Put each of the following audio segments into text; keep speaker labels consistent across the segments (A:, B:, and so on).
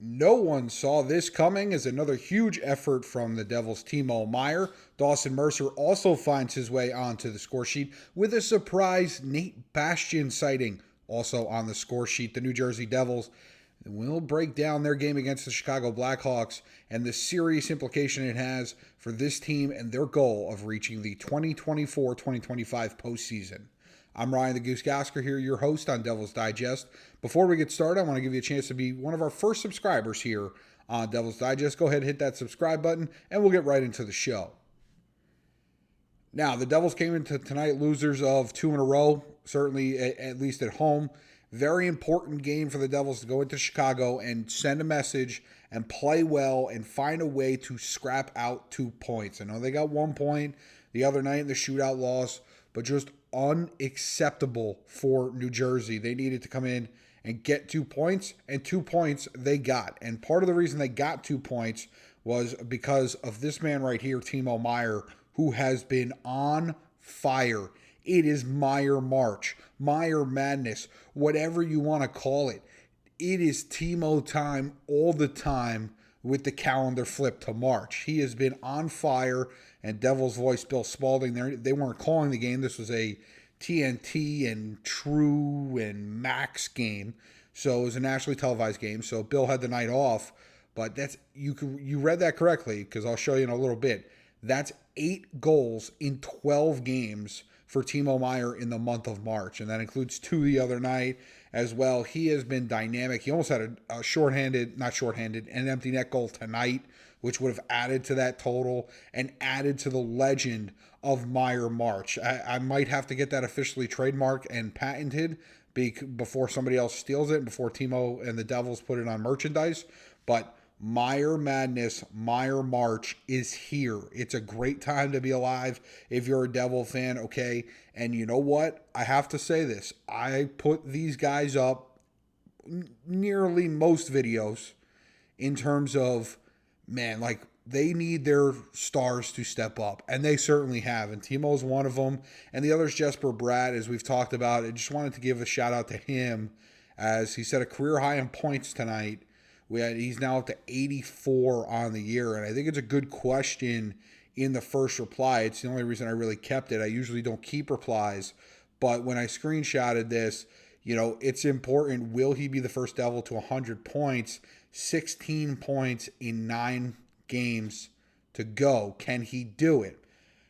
A: No one saw this coming as another huge effort from the Devils' Timo Meier. Dawson Mercer also finds his way onto the score sheet with a surprise Nate Bastian sighting also on the score sheet. The New Jersey Devils will break down their game against the Chicago Blackhawks and the serious implication it has for this team and their goal of reaching the 2024-2025 postseason. I'm Ryan the Goose Gosiker here, your host on Devil's Digest. Before we get started, I want to give you a chance to be one of our first subscribers here on Devil's Digest. Go ahead and hit that subscribe button, and we'll get right into the show. Now, the Devils came into tonight losers of two in a row, certainly at least at home. Very important game for the Devils to go into Chicago and send a message and play well and find a way to scrap out 2 points. I know they got 1 point the other night in the shootout loss, but just unacceptable for New Jersey. They needed to come in and get 2 points, and 2 points they got. And part of the reason they got 2 points was because of this man right here, Timo Meier, who has been on fire. It is Meier March, Meier Madness, whatever you want to call it. It is Timo time all the time with the calendar flipped to March. He has been on fire, and Devil's voice, Bill Spalding, they weren't calling the game. This was a TNT and True and Max game, so it was a nationally televised game, so Bill had the night off, but that's you read that correctly, because I'll show you in a little bit. That's 8 goals in 12 games for Timo Meier in the month of March, and that includes 2 the other night as well. He has been dynamic. He almost had an empty net goal tonight, which would have added to that total and added to the legend of Meier March. I might have to get that officially trademarked and patented before somebody else steals it, before Timo and the Devils put it on merchandise, but Meier Madness, Meier March is here. It's a great time to be alive if you're a Devil fan, okay? And you know what? I have to say this. I put these guys up nearly most videos in terms of, man, like, they need their stars to step up, and they certainly have, and Timo's one of them, and the other is Jesper Bratt, as we've talked about. I just wanted to give a shout-out to him, as he set a career high in points tonight. He's now up to 84 on the year, and I think it's a good question in the first reply. It's the only reason I really kept it. I usually don't keep replies, but when I screenshotted this, it's important. Will he be the first Devil to 100 points? 16 points in 9 games to go. Can he do it?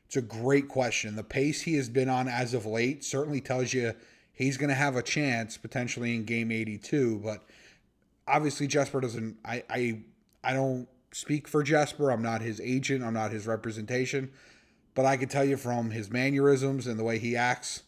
A: It's a great question. The pace he has been on as of late certainly tells you he's going to have a chance potentially in game 82, but obviously, Jesper doesn't. I don't speak for Jesper. I'm not his agent. I'm not his representation. But I can tell you from his mannerisms and the way he acts,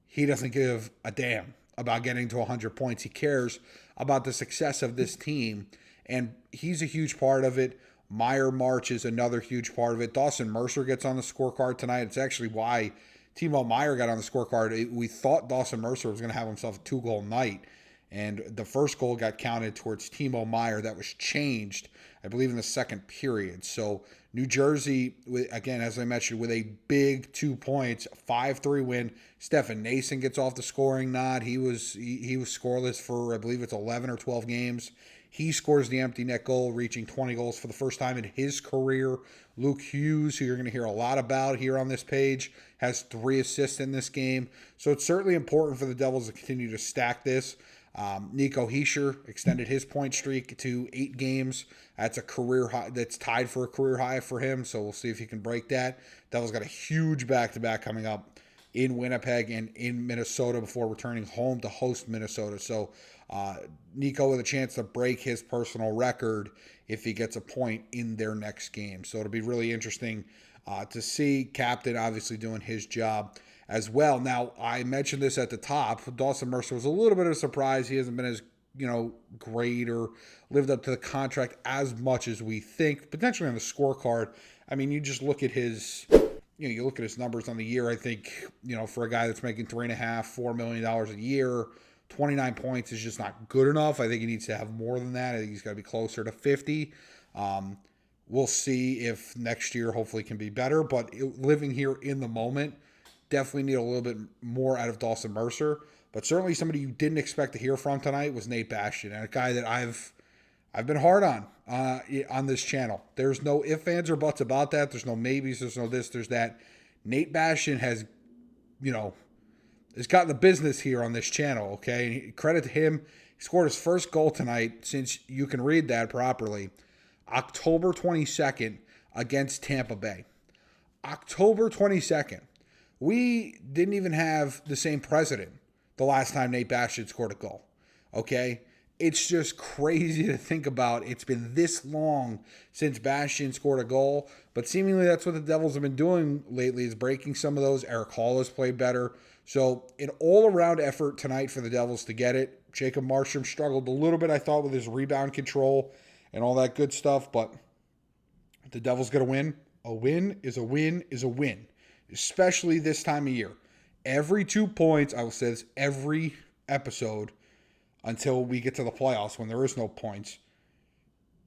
A: he doesn't give a damn about getting to 100 points. He cares about the success of this team, and he's a huge part of it. Meier March is another huge part of it. Dawson Mercer gets on the scorecard tonight. It's actually why Timo Meier got on the scorecard. We thought Dawson Mercer was going to have himself a 2-goal night, and the first goal got counted towards Timo Meier. That was changed, I believe, in the second period. So New Jersey, again, as I mentioned, with a big 2 points, 5-3 win. Stefan Nason gets off the scoring nod. He was scoreless for, I believe it's 11 or 12 games. He scores the empty net goal, reaching 20 goals for the first time in his career. Luke Hughes, who you're going to hear a lot about here on this page, has 3 assists in this game. So it's certainly important for the Devils to continue to stack this. Nico Hischier extended his point streak to 8 games. That's a career high. That's tied for a career high for him. So we'll see if he can break that. Devils got a huge back-to-back coming up in Winnipeg and in Minnesota before returning home to host Minnesota. So Nico with a chance to break his personal record if he gets a point in their next game. So it'll be really interesting to see. Captain obviously doing his job as well. Now, I mentioned this at the top. Dawson Mercer was a little bit of a surprise. He hasn't been as, great or lived up to the contract as much as we think. Potentially on the scorecard. I mean, you just look at his, you look at his numbers on the year. I think, for a guy that's making $3.5-4 million a year, 29 points is just not good enough. I think he needs to have more than that. I think he's got to be closer to 50. We'll see if next year hopefully can be better. But living here in the moment, definitely need a little bit more out of Dawson Mercer. But certainly somebody you didn't expect to hear from tonight was Nate Bastian, and a guy that I've I've been hard on this channel. There's no ifs, ands, or buts about that. There's no maybes. There's no this. There's that. Nate Bastian has, has gotten the business here on this channel, okay? And credit to him. He scored his first goal tonight, since you can read that properly, October 22nd against Tampa Bay. October 22nd. We didn't even have the same president the last time Nate Bastian scored a goal, okay? It's just crazy to think about. It's been this long since Bastian scored a goal, but seemingly that's what the Devils have been doing lately, is breaking some of those. Erik Haula's played better. So an all-around effort tonight for the Devils to get it. Jacob Markstrom struggled a little bit, I thought, with his rebound control and all that good stuff, but the Devils going to win. A win is a win is a win, especially this time of year. Every 2 points, I will say this every episode until we get to the playoffs when there is no points.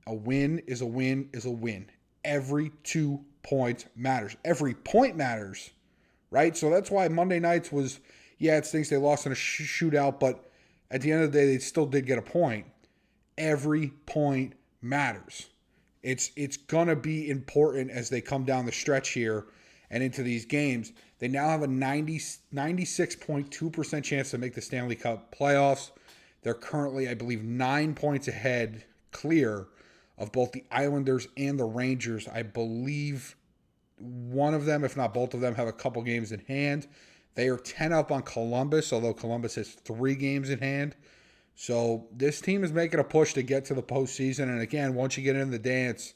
A: A win is a win is a win. Every 2 points matters. Every point matters, right? So that's why Monday nights was, it stinks they lost in a shootout, but at the end of the day, they still did get a point. Every point matters. It's going to be important as they come down the stretch here and into these games. They now have a 96.2% chance to make the Stanley Cup playoffs. They're currently, I believe, 9 points ahead, clear, of both the Islanders and the Rangers. I believe one of them, if not both of them, have a couple games in hand. They are 10 up on Columbus, although Columbus has 3 games in hand. So this team is making a push to get to the postseason. And again, once you get in the dance,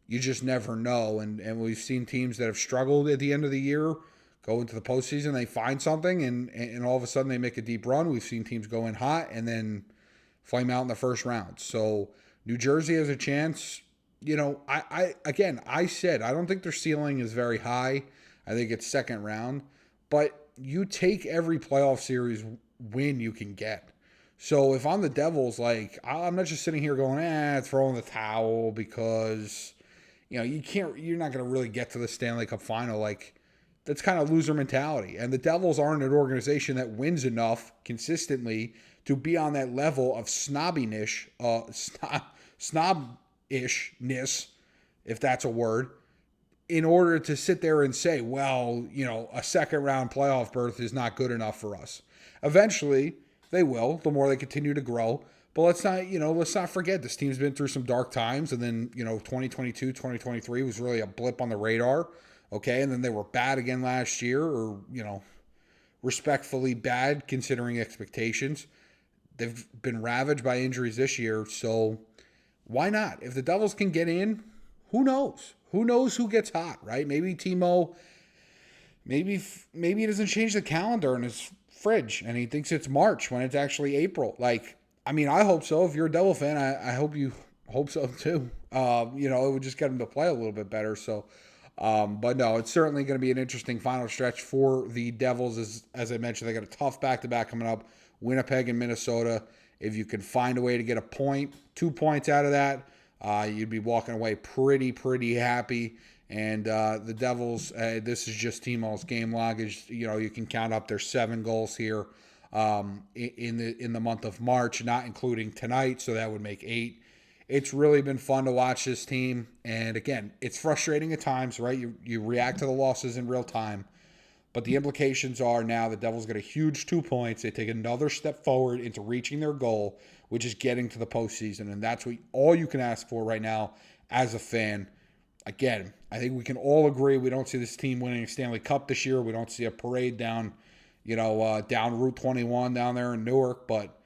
A: you just never know. And we've seen teams that have struggled at the end of the year go into the postseason, they find something, and all of a sudden they make a deep run. We've seen teams go in hot and then flame out in the first round. So New Jersey has a chance. I said I don't think their ceiling is very high. I think it's second round. But you take every playoff series win you can get. So if I'm the Devils, I'm not just sitting here going, throwing the towel, because, you're not going to really get to the Stanley Cup final. That's kind of loser mentality. And the Devils aren't an organization that wins enough consistently to be on that level of snobbishness, if that's a word, in order to sit there and say, a second round playoff berth is not good enough for us. Eventually, they will, the more they continue to grow. But let's not forget, this team's been through some dark times. And then, 2022, 2023 was really a blip on the radar. Okay. And then they were bad again last year, or, respectfully bad considering expectations. They've been ravaged by injuries this year. So why not? If the Devils can get in, who knows? Who knows who gets hot, right? Maybe Timo, maybe he doesn't change the calendar in his fridge and he thinks it's March when it's actually April. I hope so. If you're a Devil fan, I hope you hope so too. It would just get him to play a little bit better. So, but no, it's certainly going to be an interesting final stretch for the Devils. As I mentioned, they got a tough back-to-back coming up. Winnipeg and Minnesota. If you can find a way to get a point, 2 points out of that, you'd be walking away pretty happy. And the Devils, this is just Timo's game log. You can count up their 7 goals here in the month of March, not including tonight. So that would make 8. It's really been fun to watch this team. And again, it's frustrating at times, right? You react to the losses in real time. But the implications are now the Devils get a huge 2 points. They take another step forward into reaching their goal, which is getting to the postseason. And that's all you can ask for right now as a fan. Again, I think we can all agree we don't see this team winning a Stanley Cup this year. We don't see a parade down Route 21 down there in Newark. But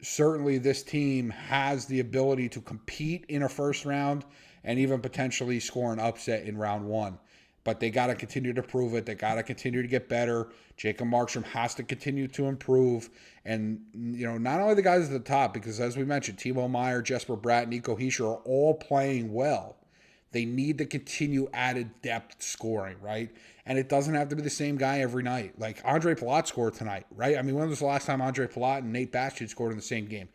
A: certainly this team has the ability to compete in a first round and even potentially score an upset in round 1. But they got to continue to prove it. They got to continue to get better. Jacob Markstrom has to continue to improve. And, not only the guys at the top, because as we mentioned, Timo, Meier, Jesper, Bratt, Nico, Hischier are all playing well. They need to continue added depth scoring, right? And it doesn't have to be the same guy every night. Andre Palat scored tonight, right? When was the last time Andre Palat and Nate Bastian scored in the same game?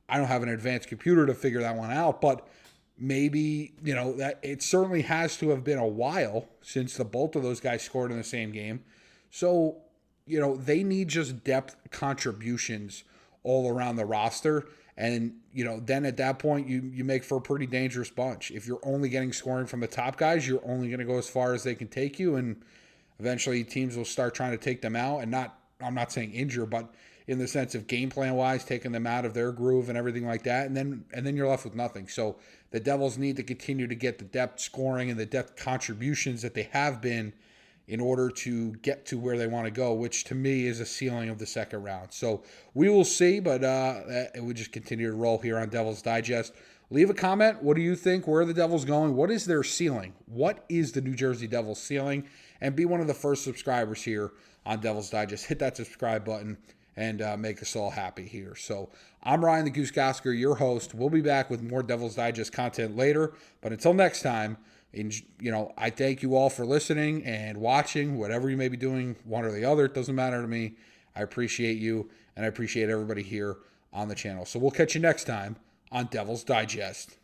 A: I don't have an advanced computer to figure that one out, but maybe, that it certainly has to have been a while since the both of those guys scored in the same game. So, they need just depth contributions all around the roster. And, then at that point, you make for a pretty dangerous bunch. If you're only getting scoring from the top guys, you're only going to go as far as they can take you. And eventually teams will start trying to take them out, and I'm not saying injure, but in the sense of game plan wise, taking them out of their groove and everything like that. And then you're left with nothing. So the Devils need to continue to get the depth scoring and the depth contributions that they have been in order to get to where they want to go, which to me is a ceiling of the second round. So we will see, but we just continue to roll here on Devils Digest. Leave a comment. What do you think? Where are the Devils going? What is their ceiling? What is the New Jersey Devils ceiling? And be one of the first subscribers here on Devils Digest. Hit that subscribe button and make us all happy here. So I'm Ryan the Goose Gosiker, your host. We'll be back with more Devils Digest content later. But until next time, I thank you all for listening and watching, whatever you may be doing, one or the other. It doesn't matter to me. I appreciate you, and I appreciate everybody here on the channel. So we'll catch you next time on Devils Digest.